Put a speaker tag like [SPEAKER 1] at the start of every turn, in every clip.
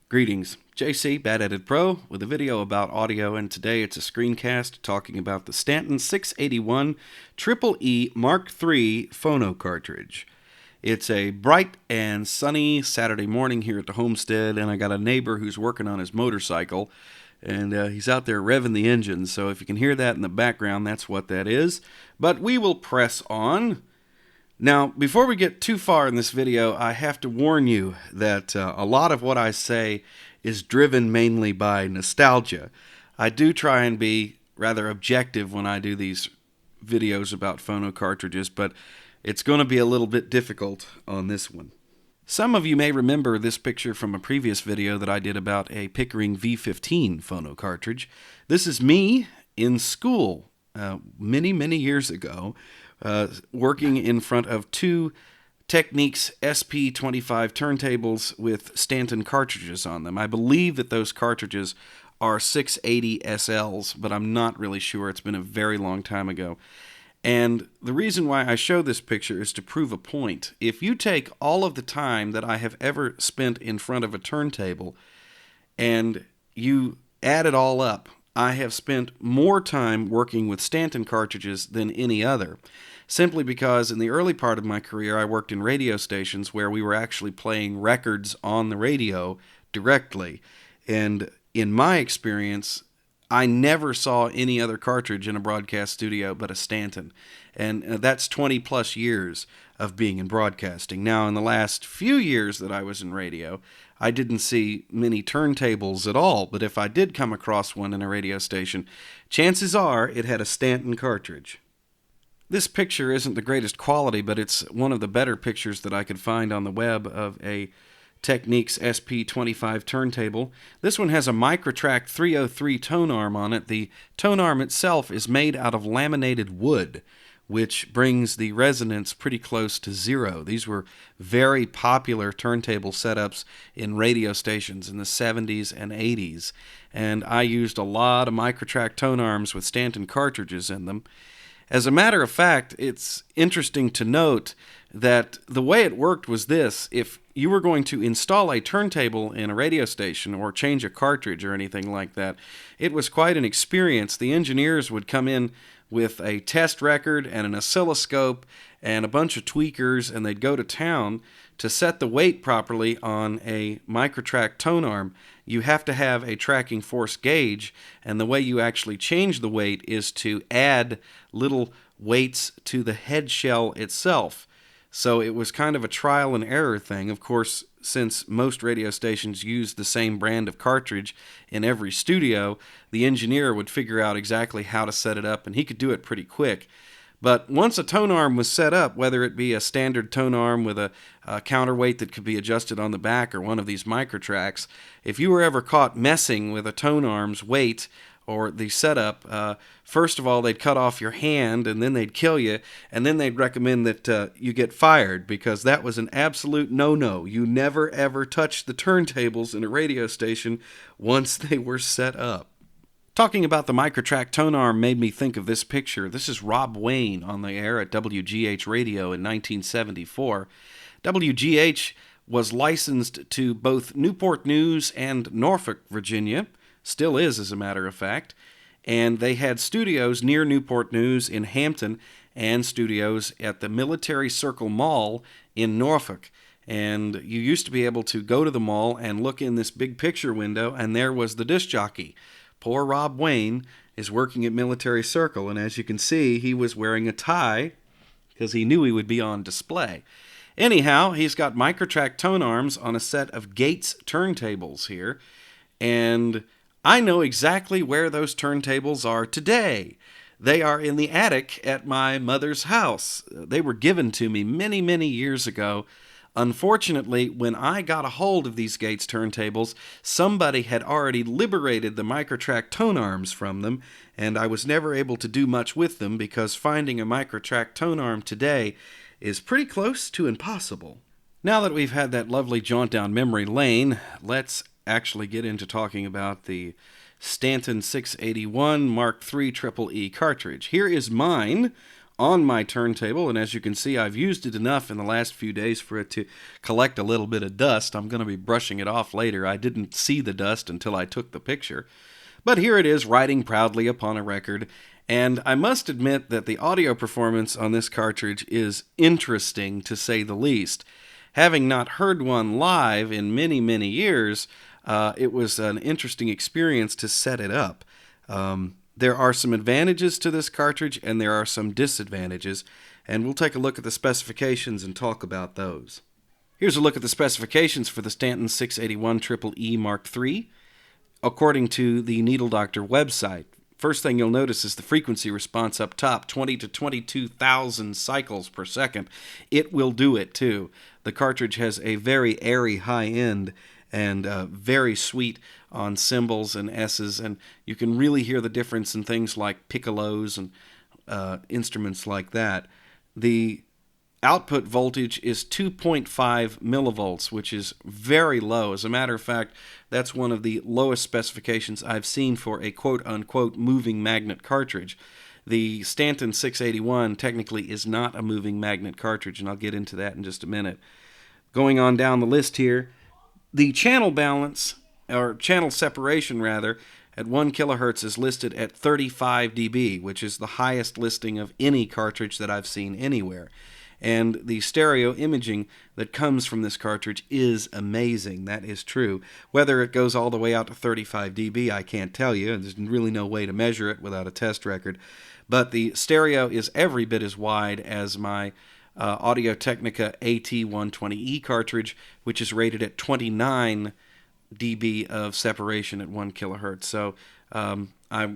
[SPEAKER 1] Greetings, JC, Bad Edit Pro, with a video about audio, and today it's a screencast talking about the Stanton 681 EEE Mk III Phono Cartridge. It's a bright and sunny Saturday morning here at the homestead, and I got a neighbor who's working on his motorcycle, and he's out there revving the engine, so if you can hear that in the background, that's what that is. But we will press on. Now, before we get too far in this video, I have to warn you that a lot of what I say is driven mainly by nostalgia. I do try and be rather objective when I do these videos about phono cartridges, but it's going to be a little bit difficult on this one. Some of you may remember this picture from a previous video that I did about a Pickering V15 phono cartridge. This is me in school many years ago. Working in front of two Technics SP25 turntables with Stanton cartridges on them. I believe that those cartridges are 680 SLs, but I'm not really sure. It's been a very long time ago. And the reason why I show this picture is to prove a point. If you take all of the time that I have ever spent in front of a turntable and you add it all up, I have spent more time working with Stanton cartridges than any other, simply because in the early part of my career I worked in radio stations where we were actually playing records on the radio directly. And in my experience, I never saw any other cartridge in a broadcast studio but a Stanton. And that's 20 plus years of being in broadcasting. Now, in the last few years that I was in radio, I didn't see many turntables at all, but if I did come across one in a radio station, chances are it had a Stanton cartridge. This picture isn't the greatest quality, but it's one of the better pictures that I could find on the web of a Technics SP25 turntable. This one has a Microtrack 303 tone arm on it. The tone arm itself is made out of laminated wood, which brings the resonance pretty close to zero. These were very popular turntable setups in radio stations in the 70s and 80s, and I used a lot of Microtrack tone arms with Stanton cartridges in them. As a matter of fact, it's interesting to note that the way it worked was this. If you were going to install a turntable in a radio station or change a cartridge or anything like that, it was quite an experience. The engineers would come in with a test record and an oscilloscope and a bunch of tweakers, and they'd go to town to set the weight properly on a Microtrack tone arm. You have to have a tracking force gauge, and the way you actually change the weight is to add little weights to the head shell itself. So it was kind of a trial and error thing. Of course, since most radio stations use the same brand of cartridge in every studio, the engineer would figure out exactly how to set it up, and he could do it pretty quick. But once a tone arm was set up, whether it be a standard tone arm with a counterweight that could be adjusted on the back or one of these Microtracks, if you were ever caught messing with a tone arm's weight or the setup, first of all, they'd cut off your hand, and then they'd kill you, and then they'd recommend that you get fired, because that was an absolute no-no. You never, ever touch the turntables in a radio station once they were set up. Talking about the Microtrack tone arm made me think of this picture. This is Rob Wayne on the air at WGH Radio in 1974. WGH was licensed to both Newport News and Norfolk, Virginia. Still is, as a matter of fact. And they had studios near Newport News in Hampton and studios at the Military Circle Mall in Norfolk. And you used to be able to go to the mall and look in this big picture window, and there was the disc jockey. Poor Rob Wayne is working at Military Circle, and as you can see, he was wearing a tie because he knew he would be on display. Anyhow, he's got Microtrack tone arms on a set of Gates turntables here, and I know exactly where those turntables are today. They are in the attic at my mother's house. They were given to me many years ago. Unfortunately, when I got a hold of these Gates turntables, somebody had already liberated the Microtrack tone arms from them, and I was never able to do much with them because finding a Microtrack tone arm today is pretty close to impossible. Now that we've had that lovely jaunt down memory lane, let's actually get into talking about the Stanton 681 Mk III EEE cartridge. Here is mine on my turntable, and as you can see, I've used it enough in the last few days for it to collect a little bit of dust. I'm going to be brushing it off later. I didn't see the dust until I took the picture. But here it is, riding proudly upon a record, and I must admit that the audio performance on this cartridge is interesting, to say the least. Having not heard one live in many, many years, it was an interesting experience to set it up. There are some advantages to this cartridge, and there are some disadvantages, and we'll take a look at the specifications and talk about those. Here's a look at the specifications for the Stanton 681 EEE Mk III, according to the Needle Doctor website. First thing you'll notice is the frequency response up top, 20 to 22,000 cycles per second. It will do it, too. The cartridge has a very airy high end and very sweet on cymbals and S's, and you can really hear the difference in things like piccolos and instruments like that. The output voltage is 2.5 millivolts, which is very low. As a matter of fact, that's one of the lowest specifications I've seen for a quote-unquote moving magnet cartridge. The Stanton 681 technically is not a moving magnet cartridge, and I'll get into that in just a minute. Going on down the list here, the channel balance, or channel separation rather, at 1 kilohertz is listed at 35 dB, which is the highest listing of any cartridge that I've seen anywhere. And the stereo imaging that comes from this cartridge is amazing. That is true. Whether it goes all the way out to 35 dB, I can't tell you. There's really no way to measure it without a test record. But the stereo is every bit as wide as my Audio-Technica AT120E cartridge, which is rated at 29 dB of separation at 1 kilohertz. So I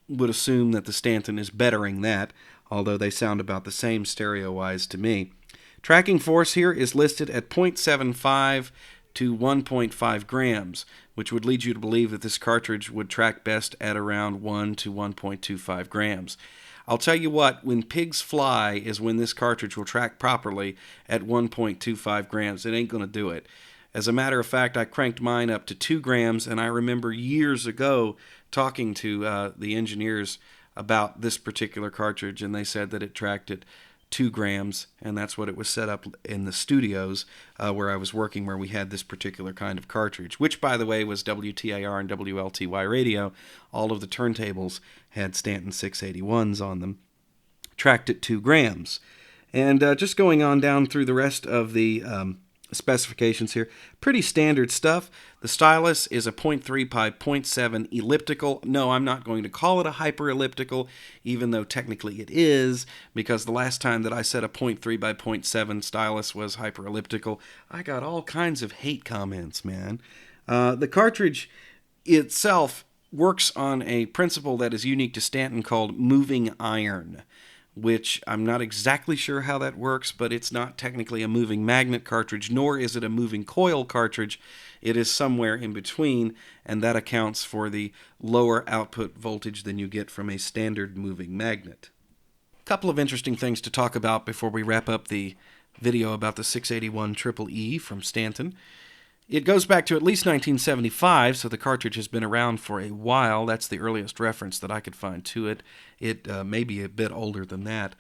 [SPEAKER 1] would assume that the Stanton is bettering that, although they sound about the same stereo-wise to me. Tracking force here is listed at 0.75 to 1.5 grams, which would lead you to believe that this cartridge would track best at around 1 to 1.25 grams. I'll tell you what, when pigs fly is when this cartridge will track properly at 1.25 grams. It ain't going to do it. As a matter of fact, I cranked mine up to 2 grams, and I remember years ago talking to the engineers about this particular cartridge, and they said that it tracked at 2 grams, and that's what it was set up in the studios where I was working, where we had this particular kind of cartridge, which, by the way, was WTAR and WLTY radio. All of the turntables had Stanton 681s on them. Tracked at 2 grams. And just going on down through the rest of the specifications here, pretty standard stuff. The stylus is a 0.3 by 0.7 elliptical. No, I'm not going to call it a hyperelliptical, even though technically it is, because the last time that I said a 0.3 by 0.7 stylus was hyperelliptical, I got all kinds of hate comments, man. The cartridge itself works on a principle that is unique to Stanton called moving iron, which I'm not exactly sure how that works, but it's not technically a moving magnet cartridge, nor is it a moving coil cartridge. It is somewhere in between, and that accounts for the lower output voltage than you get from a standard moving magnet. A couple of interesting things to talk about before we wrap up the video about the 681 EEE from Stanton. It goes back to at least 1975, so the cartridge has been around for a while. That's the earliest reference that I could find to it. It may be a bit older than that.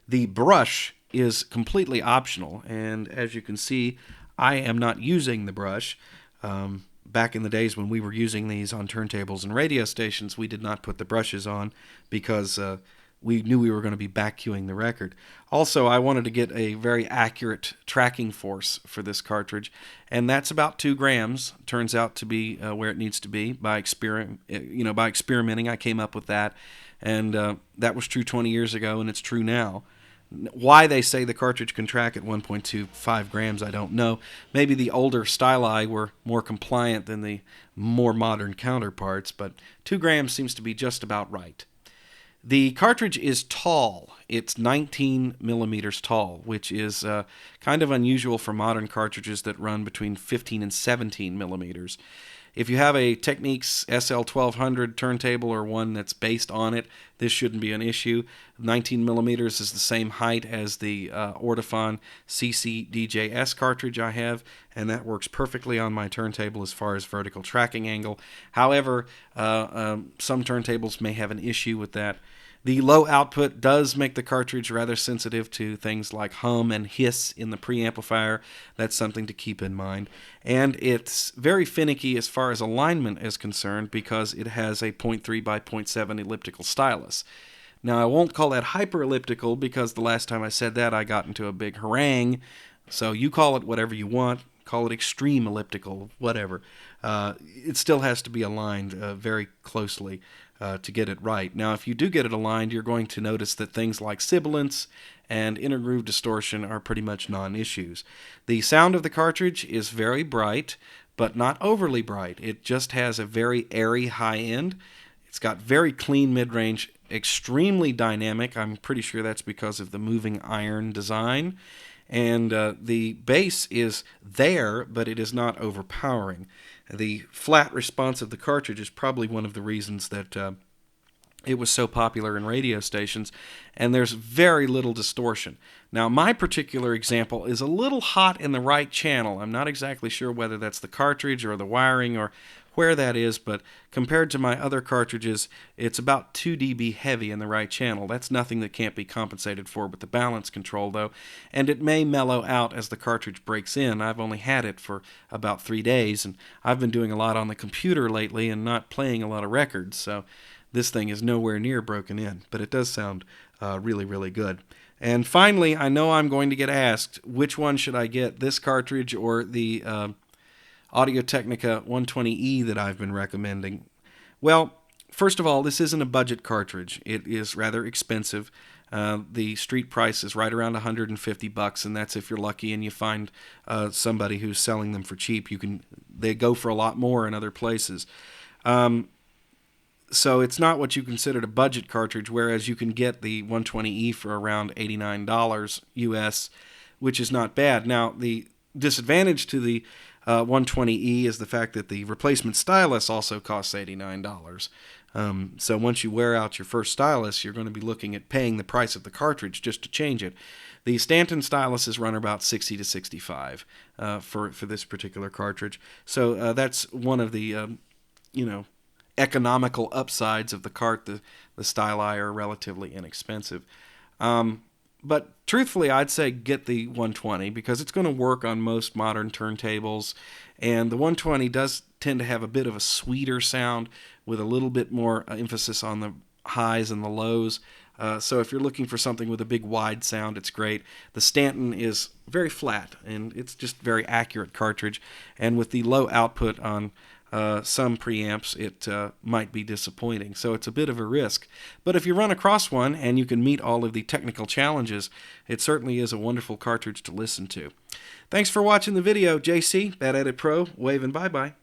[SPEAKER 1] The brush is completely optional, and as you can see, I am not using the brush. Back in the days when we were using these on turntables and radio stations, we did not put the brushes on because we knew we were going to be back cueing the record. Also, I wanted to get a very accurate tracking force for this cartridge, and that's about 2 grams. Turns out to be where it needs to be. By experimenting, I came up with that, and that was true 20 years ago, and it's true now. Why they say the cartridge can track at 1.25 grams, I don't know. Maybe the older styli were more compliant than the more modern counterparts, but 2 grams seems to be just about right. The cartridge is tall. It's 19 millimeters tall, which is kind of unusual for modern cartridges that run between 15 and 17 millimeters. If you have a Technics SL1200 turntable or one that's based on it, this shouldn't be an issue. 19 millimeters is the same height as the Ortofon CC-DJS cartridge I have, and that works perfectly on my turntable as far as vertical tracking angle. However, some turntables may have an issue with that. The low output does make the cartridge rather sensitive to things like hum and hiss in the preamplifier. That's something to keep in mind. And it's very finicky as far as alignment is concerned because it has a 0.3 by 0.7 elliptical stylus. Now, I won't call that hyper-elliptical because the last time I said that I got into a big harangue. So you call it whatever you want. Call it extreme elliptical, whatever. It still has to be aligned very closely to get it right. Now, if you do get it aligned, you're going to notice that things like sibilance and intergroove distortion are pretty much non-issues. The sound of the cartridge is very bright, but not overly bright. It just has a very airy high end. It's got very clean mid-range, extremely dynamic. I'm pretty sure that's because of the moving iron design. And the bass is there, but it is not overpowering. The flat response of the cartridge is probably one of the reasons that it was so popular in radio stations, and there's very little distortion. Now, my particular example is a little hot in the right channel. I'm not exactly sure whether that's the cartridge or the wiring or where that is, but compared to my other cartridges, it's about 2 dB heavy in the right channel. That's nothing that can't be compensated for with the balance control, though, and it may mellow out as the cartridge breaks in. I've only had it for about 3 days, and I've been doing a lot on the computer lately and not playing a lot of records, so this thing is nowhere near broken in, but it does sound really, really good. And finally, I know I'm going to get asked, which one should I get, this cartridge or the Audio-Technica 120E that I've been recommending? Well, first of all, this isn't a budget cartridge. It is rather expensive. The street price is right around $150, and that's if you're lucky and you find somebody who's selling them for cheap. They go for a lot more in other places. So it's not what you considered a budget cartridge, whereas you can get the 120E for around $89 US, which is not bad. Now, the disadvantage to the 120E is the fact that the replacement stylus also costs $89. So once you wear out your first stylus, you're going to be looking at paying the price of the cartridge just to change it. The Stanton styluses run about $60 to $65 for this particular cartridge. So that's one of the economical upsides of the cart. The styli are relatively inexpensive. But truthfully, I'd say get the 120 because it's going to work on most modern turntables. And the 120 does tend to have a bit of a sweeter sound with a little bit more emphasis on the highs and the lows. So if you're looking for something with a big wide sound, it's great. The Stanton is very flat, and it's just very accurate cartridge. And with the low output on some preamps, it might be disappointing. So it's a bit of a risk. But if you run across one and you can meet all of the technical challenges, it certainly is a wonderful cartridge to listen to. Thanks for watching the video, JC, Bad Edit Pro, waving bye-bye.